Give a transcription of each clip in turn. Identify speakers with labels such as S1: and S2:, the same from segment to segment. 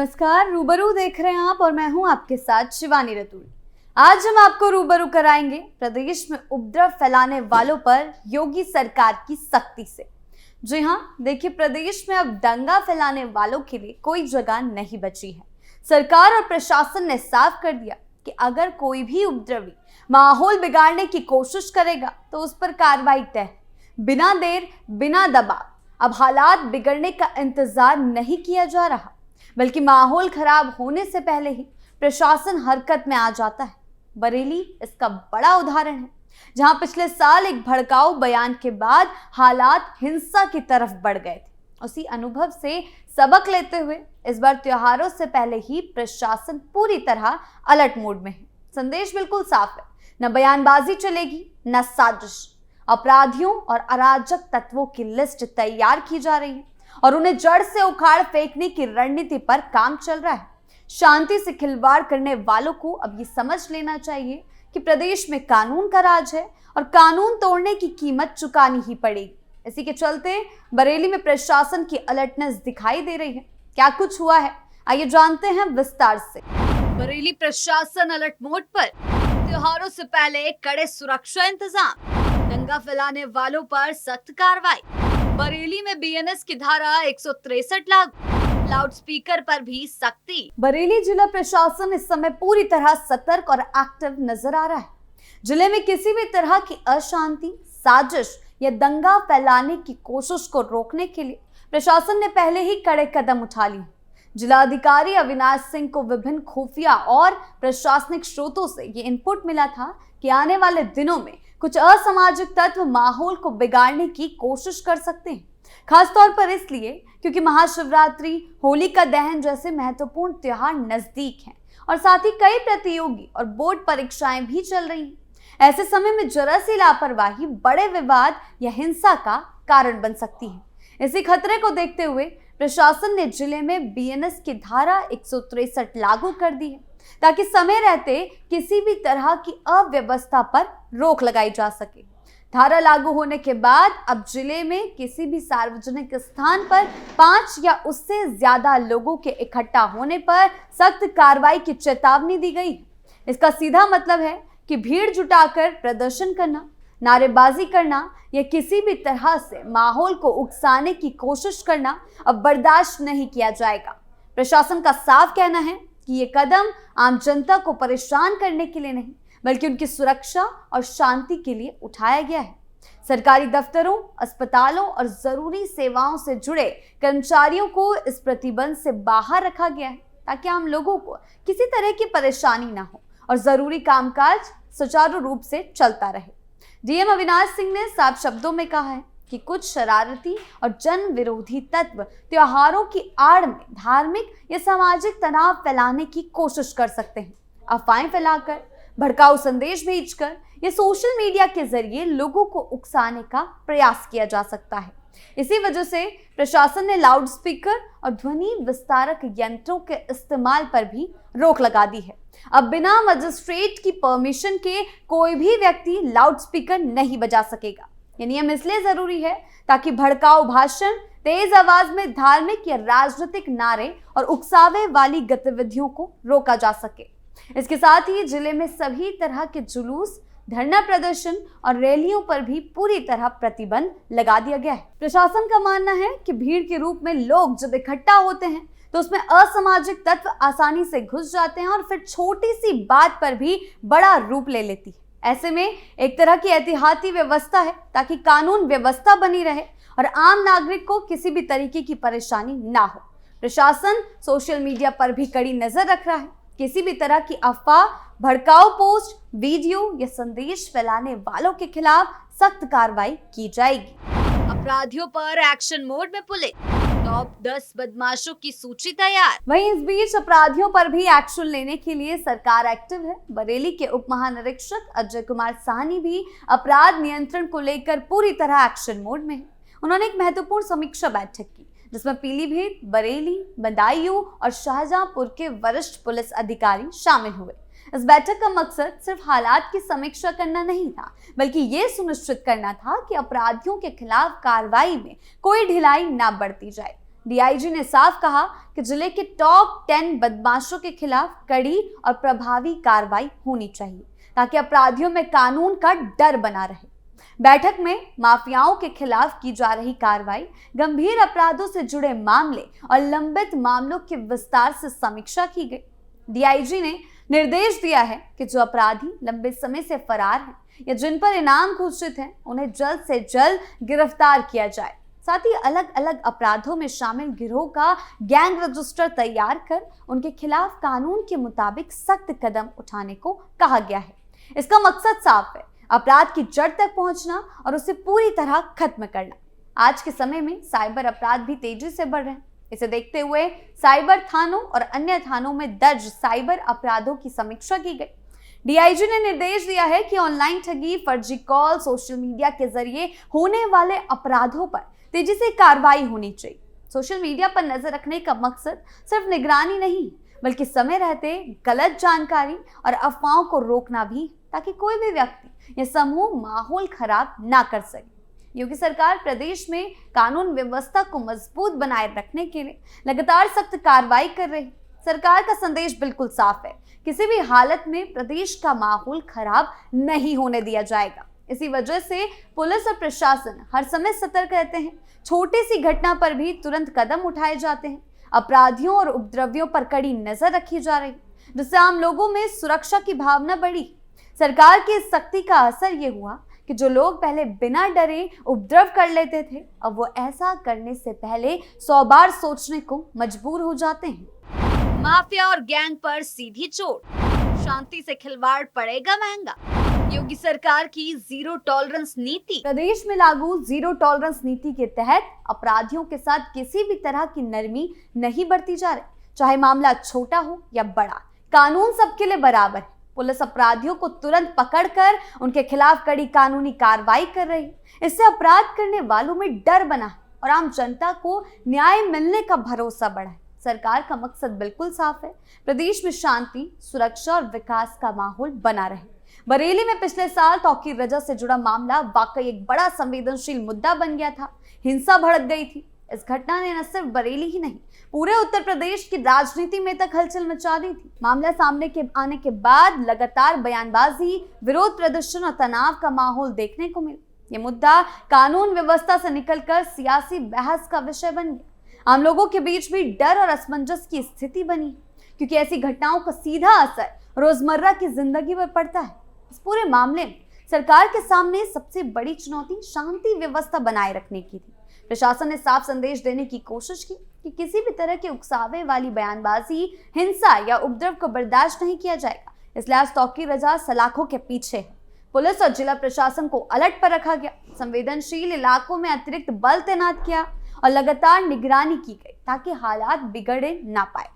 S1: नमस्कार, रूबरू देख रहे हैं आप और मैं हूं आपके साथ शिवानी रतूड़ी। आज हम आपको रूबरू कराएंगे प्रदेश में उपद्रव फैलाने वालों पर योगी सरकार की सख्ती से। जी हां, देखिए प्रदेश में अब दंगा फैलाने वालों के लिए कोई जगह नहीं बची है। सरकार और प्रशासन ने साफ कर दिया कि अगर कोई भी उपद्रवी माहौल बिगाड़ने की कोशिश करेगा तो उस पर कार्रवाई तय है। बिना देर बिना दबाव अब हालात बिगड़ने का इंतजार नहीं किया जा रहा, बल्कि माहौल खराब होने से पहले ही प्रशासन हरकत में आ जाता है। बरेली इसका बड़ा उदाहरण है, जहां पिछले साल एक भड़काऊ बयान के बाद हालात हिंसा की तरफ बढ़ गए थे। उसी अनुभव से सबक लेते हुए इस बार त्योहारों से पहले ही प्रशासन पूरी तरह अलर्ट मोड में है। संदेश बिल्कुल साफ है, न बयानबाजी चलेगी न साजिश। अपराधियों और अराजक तत्वों की लिस्ट तैयार की जा रही है और उन्हें जड़ से उखाड़ फेंकने की रणनीति पर काम चल रहा है। शांति से खिलवाड़ करने वालों को अब ये समझ लेना चाहिए कि प्रदेश में कानून का राज है और कानून तोड़ने की कीमत चुकानी ही पड़ेगी। इसी के चलते बरेली में प्रशासन की अलर्टनेस दिखाई दे रही है। क्या कुछ हुआ है, आइए जानते हैं विस्तार से। बरेली प्रशासन अलर्ट मोड पर, त्योहारों से पहले कड़े सुरक्षा इंतजाम, दंगा फैलाने वालों पर सख्त कार्रवाई। बरेली में बीएनएस की धारा 163 लागू, लाउडस्पीकर पर भी सख्ती। बरेली जिला प्रशासन इस समय पूरी तरह सतर्क और एक्टिव नजर आ रहा है। जिले में किसी भी तरह की अशांति, साजिश या दंगा फैलाने की कोशिश को रोकने के लिए प्रशासन ने पहले ही कड़े कदम उठा लिए। जिलाधिकारी अविनाश सिंह को विभिन्न खुफिया और प्रशासनिक स्रोतों से ये इनपुट मिला था कि आने वाले दिनों में कुछ असामाजिक तत्व माहौल को बिगाड़ने की कोशिश कर सकते हैं। खासतौर पर इसलिए क्योंकि महाशिवरात्रि, होलिका दहन जैसे महत्वपूर्ण त्योहार नजदीक हैं और साथ ही कई प्रतियोगी और बोर्ड परीक्षाएं भी चल रही हैं। ऐसे समय में जरा सी लापरवाही बड़े विवाद या हिंसा का कारण बन सकती है। इसी खतरे को देखते हुए प्रशासन ने जिले में बीएनएस की धारा 163 लागू कर दी है, ताकि समय रहते किसी भी तरह की अव्यवस्था पर रोक लगाई जा सके। धारा लागू होने के बाद अब जिले में किसी भी सार्वजनिक स्थान पर 5 या उससे ज्यादा लोगों के इकट्ठा होने पर सख्त कार्रवाई की चेतावनी दी गई है। इसका सीधा मतलब है कि भीड़ जुटाकर प्रदर्शन करना, नारेबाजी करना या किसी भी तरह से माहौल को उकसाने की कोशिश करना अब बर्दाश्त नहीं किया जाएगा। प्रशासन का साफ कहना है कि ये कदम आम जनता को परेशान करने के लिए नहीं, बल्कि उनकी सुरक्षा और शांति के लिए उठाया गया है। सरकारी दफ्तरों, अस्पतालों और जरूरी सेवाओं से जुड़े कर्मचारियों को इस प्रतिबंध से बाहर रखा गया है, ताकि आम लोगों को किसी तरह की परेशानी ना हो और जरूरी कामकाज सुचारू रूप से चलता रहे। डीएम अविनाश सिंह ने साफ शब्दों में कहा है कि कुछ शरारती और जन विरोधी तत्व त्योहारों की आड़ में धार्मिक या सामाजिक तनाव फैलाने की कोशिश कर सकते हैं। अफवाहें फैलाकर, भड़काऊ संदेश भेजकर या सोशल मीडिया के जरिए लोगों को उकसाने का प्रयास किया जा सकता है। इसी वजह से प्रशासन ने लाउडस्पीकर और ध्वनि विस्तारक यंत्रों के इस्तेमाल पर भी रोक लगा दी है। अब बिना मजिस्ट्रेट की परमिशन के कोई भी व्यक्ति लाउडस्पीकर नहीं बजा सकेगा। ये नियम इसलिए जरूरी है ताकि भड़काऊ भाषण, तेज आवाज में धार्मिक या राजनीतिक नारे और उकसावे वाली गतिविधियों को रोका जा सके। इसके साथ ही जिले में सभी तरह के जुलूस, धरना प्रदर्शन और रैलियों पर भी पूरी तरह प्रतिबंध लगा दिया गया है। प्रशासन का मानना है कि भीड़ के रूप में लोग जब इकट्ठा होते हैं तो उसमें असामाजिक तत्व आसानी से घुस जाते हैं और फिर छोटी सी बात पर भी बड़ा रूप ले लेती है। ऐसे में एक तरह की एहतियाती व्यवस्था है ताकि कानून व्यवस्था बनी रहे और आम नागरिक को किसी भी तरीके की परेशानी ना हो। प्रशासन सोशल मीडिया पर भी कड़ी नजर रख रहा है। किसी भी तरह की अफवाह, भड़काऊ पोस्ट, वीडियो या संदेश फैलाने वालों के खिलाफ सख्त कार्रवाई की जाएगी। अपराधियों पर एक्शन मोड में पुलिस, टॉप 10 बदमाशों की सूची तैयार। वहीं इस बीच अपराधियों पर भी एक्शन लेने के लिए सरकार एक्टिव है। बरेली के उप महानिरीक्षक अजय कुमार साहनी भी अपराध नियंत्रण को लेकर पूरी तरह एक्शन मोड में है। उन्होंने एक महत्वपूर्ण समीक्षा बैठक की, जिसमें पीलीभीत, बरेली, बदायूं और शाहजहांपुर के वरिष्ठ पुलिस अधिकारी शामिल हुए। इस बैठक का मकसद सिर्फ हालात की समीक्षा करना नहीं था, बल्कि ये सुनिश्चित करना था कि अपराधियों के खिलाफ कार्रवाई में कोई ढिलाई ना बरती जाए। डीआईजी ने साफ कहा कि जिले के टॉप 10 बदमाशों के खिलाफ कड़ी और प्रभावी कार्रवाई होनी चाहिए ताकि अपराधियों में कानून का डर बना रहे। बैठक में माफियाओं के खिलाफ की जा रही कार्रवाई, गंभीर अपराधों से जुड़े मामले और लंबित मामलों की विस्तार से समीक्षा की गई। डीआईजी ने निर्देश दिया है कि जो अपराधी लंबे समय से फरार हैं या जिन पर इनाम घोषित है, उन्हें जल्द से जल्द गिरफ्तार किया जाए। साथ ही अलग अलग अपराधों में शामिल गिरोह का गैंग रजिस्टर तैयार कर उनके खिलाफ कानून के मुताबिक सख्त कदम उठाने को कहा गया है। इसका मकसद साफ है, अपराध की जड़ तक पहुंचना और उसे पूरी तरह खत्म करना। आज के समय में साइबर अपराध भी तेजी से बढ़ रहे हैं। इसे देखते हुए साइबर थानों और अन्य थानों में दर्ज साइबर अपराधों की समीक्षा की गई। डीआईजी ने निर्देश दिया है कि ऑनलाइन ठगी, फर्जी कॉल, सोशल मीडिया के जरिए होने वाले अपराधों पर तेजी से कार्रवाई होनी चाहिए। सोशल मीडिया पर नजर रखने का मकसद सिर्फ निगरानी नहीं, बल्कि समय रहते गलत जानकारी और अफवाहों को रोकना भी, ताकि कोई भी व्यक्ति या समूह माहौल खराब ना कर सके। योगी सरकार प्रदेश में कानून व्यवस्था को मजबूत बनाए रखने के लिए लगातार सख्त कार्रवाई कर रही। सरकार का संदेश बिल्कुल साफ है, किसी भी हालत में प्रदेश का माहौल खराब नहीं होने दिया जाएगा। इसी वजह से पुलिस और प्रशासन हर समय सतर्क रहते हैं। छोटी सी घटना पर भी तुरंत कदम उठाए जाते हैं। अपराधियों और उपद्रवियों पर कड़ी नजर रखी जा रही, जिससे आम लोगों में सुरक्षा की भावना बढ़ी। सरकार की इस सख्ती का असर ये हुआ कि जो लोग पहले बिना डरे उपद्रव कर लेते थे, अब वो ऐसा करने से पहले 100 बार सोचने को मजबूर हो जाते हैं। माफिया और गैंग पर सीधी चोट, शांति से खिलवाड़ पड़ेगा महंगा। योगी सरकार की जीरो टॉलरेंस नीति। प्रदेश में लागू जीरो टॉलरेंस नीति के तहत अपराधियों के साथ किसी भी तरह की नरमी नहीं बरती जा रही, चाहे मामला छोटा हो या बड़ा। कानून सबके लिए बराबर है। पुलिस अपराधियों को तुरंत पकड़कर उनके खिलाफ कड़ी कानूनी कार्रवाई कर रही है। इससे अपराध करने वालों में डर बना है और आम जनता को न्याय मिलने का भरोसा बढ़ा है। सरकार का मकसद बिल्कुल साफ है, प्रदेश में शांति, सुरक्षा और विकास का माहौल बना रहे। बरेली में पिछले साल तौकीर रजा से जुड़ा मामला वाकई एक बड़ा संवेदनशील मुद्दा बन गया था। हिंसा भड़क गई थी। इस घटना ने न सिर्फ बरेली ही नहीं, पूरे उत्तर प्रदेश की राजनीति में तक हलचल मचा दी थी। मामला सामने के आने के बाद लगातार बयानबाजी, विरोध प्रदर्शन और तनाव का माहौल देखने को मिला। ये मुद्दा कानून व्यवस्था से निकलकर सियासी बहस का विषय बन गया। आम लोगों के बीच भी डर और असमंजस की स्थिति बनी, क्योंकि ऐसी घटनाओं का सीधा असर रोजमर्रा की जिंदगी पर पड़ता है। इस पूरे मामले में सरकार के सामने सबसे बड़ी चुनौती शांति व्यवस्था बनाए रखने की थी। प्रशासन ने साफ संदेश देने की कोशिश की कि किसी भी तरह के उकसावे वाली बयानबाजी, हिंसा या उपद्रव को बर्दाश्त नहीं किया जाएगा। इसलिए आज तौकीर रजा सलाखों के पीछे है। पुलिस और जिला प्रशासन को अलर्ट पर रखा गया, संवेदनशील इलाकों में अतिरिक्त बल तैनात किया और लगातार निगरानी की गई ताकि हालात बिगड़े ना पाए।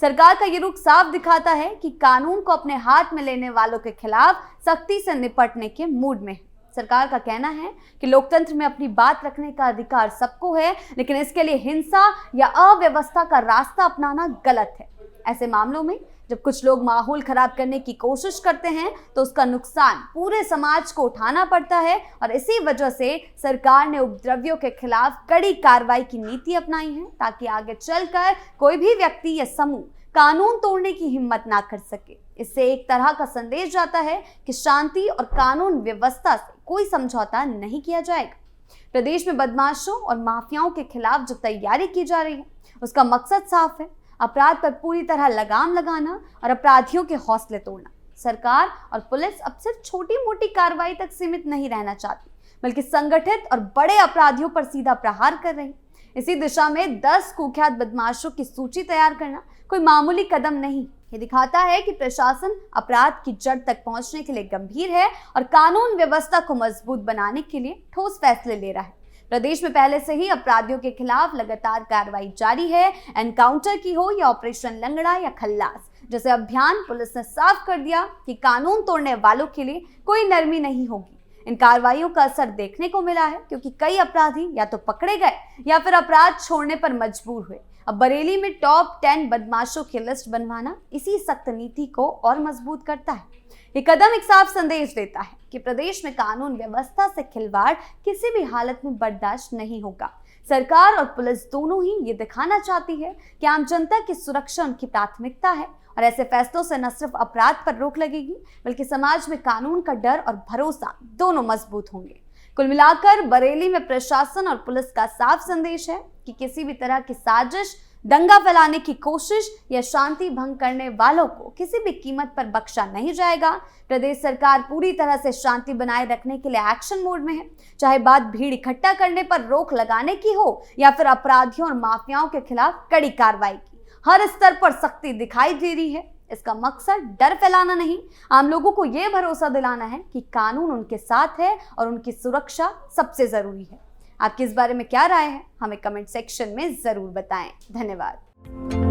S1: सरकार का ये रुख साफ दिखाता है कि कानून को अपने हाथ में लेने वालों के खिलाफ सख्ती से निपटने के मूड में है। सरकार का कहना है कि लोकतंत्र में अपनी बात रखने का अधिकार सबको है, लेकिन इसके लिए हिंसा या अव्यवस्था का रास्ता अपनाना गलत है। ऐसे मामलों में जब कुछ लोग माहौल खराब करने की कोशिश करते हैं तो उसका नुकसान पूरे समाज को उठाना पड़ता है और इसी वजह से सरकार ने उपद्रवियों के खिलाफ कड़ी कार्रवाई की नीति अपनाई है, ताकि आगे चलकर कोई भी व्यक्ति या समूह कानून तोड़ने की हिम्मत ना कर सके। इससे एक तरह का संदेश जाता है कि शांति और कानून व्यवस्था से कोई समझौता नहीं किया जाएगा। प्रदेश में बदमाशों और माफियाओं के खिलाफ जो तैयारी की जा रही है, उसका मकसद साफ है, अपराध पर पूरी तरह लगाम लगाना और अपराधियों के हौसले तोड़ना। सरकार और पुलिस अब सिर्फ छोटी मोटी कार्रवाई तक सीमित नहीं रहना चाहती, बल्कि संगठित और बड़े अपराधियों पर सीधा प्रहार कर रही। इसी दिशा में 10 कुख्यात बदमाशों की सूची तैयार करना कोई मामूली कदम नहीं। ये दिखाता है कि प्रशासन अपराध की जड़ तक पहुंचने के लिए गंभीर है और कानून व्यवस्था को मजबूत बनाने के लिए ठोस फैसले ले रहा है। प्रदेश में पहले से ही अपराधियों के खिलाफ लगातार कार्रवाई जारी है। एनकाउंटर की हो या ऑपरेशन लंगड़ा या खल्लास जैसे अभियान, पुलिस ने साफ कर दिया कि कानून तोड़ने वालों के लिए कोई नरमी नहीं होगी। इन कार्रवाइयों का असर देखने को मिला है, क्योंकि कई अपराधी या तो पकड़े गए या फिर अपराध छोड़ने पर मजबूर हुए। अब बरेली में टॉप 10 बदमाशों की लिस्ट बनवाना इसी सख्त नीति को और मजबूत करता है। ये कदम एक साफ संदेश देता है कि प्रदेश में कानून व्यवस्था से खिलवाड़ किसी भी हालत में बर्दाश्त नहीं होगा। सरकार और पुलिस दोनों ही ये दिखाना चाहती है कि आम जनता की सुरक्षा उनकी प्राथमिकता है और ऐसे फैसलों से न सिर्फ अपराध पर रोक लगेगी बल्कि समाज में कानून का डर और भरोसा दोनों मजबूत होंगे। कुल मिलाकर बरेली में प्रशासन और पुलिस का साफ संदेश है कि किसी भी तरह की साजिश, दंगा फैलाने की कोशिश या शांति भंग करने वालों को किसी भी कीमत पर बख्शा नहीं जाएगा। प्रदेश सरकार पूरी तरह से शांति बनाए रखने के लिए एक्शन मोड में है, चाहे बात भीड़ इकट्ठा करने पर रोक लगाने की हो या फिर अपराधियों और माफियाओं के खिलाफ कड़ी कार्रवाई की। हर स्तर पर सख्ती दिखाई दे रही है। इसका मकसद डर फैलाना नहीं, आम लोगों को यह भरोसा दिलाना है कि कानून उनके साथ है और उनकी सुरक्षा सबसे जरूरी है। आपकी इस बारे में क्या राय है, हमें कमेंट सेक्शन में जरूर बताएं। धन्यवाद।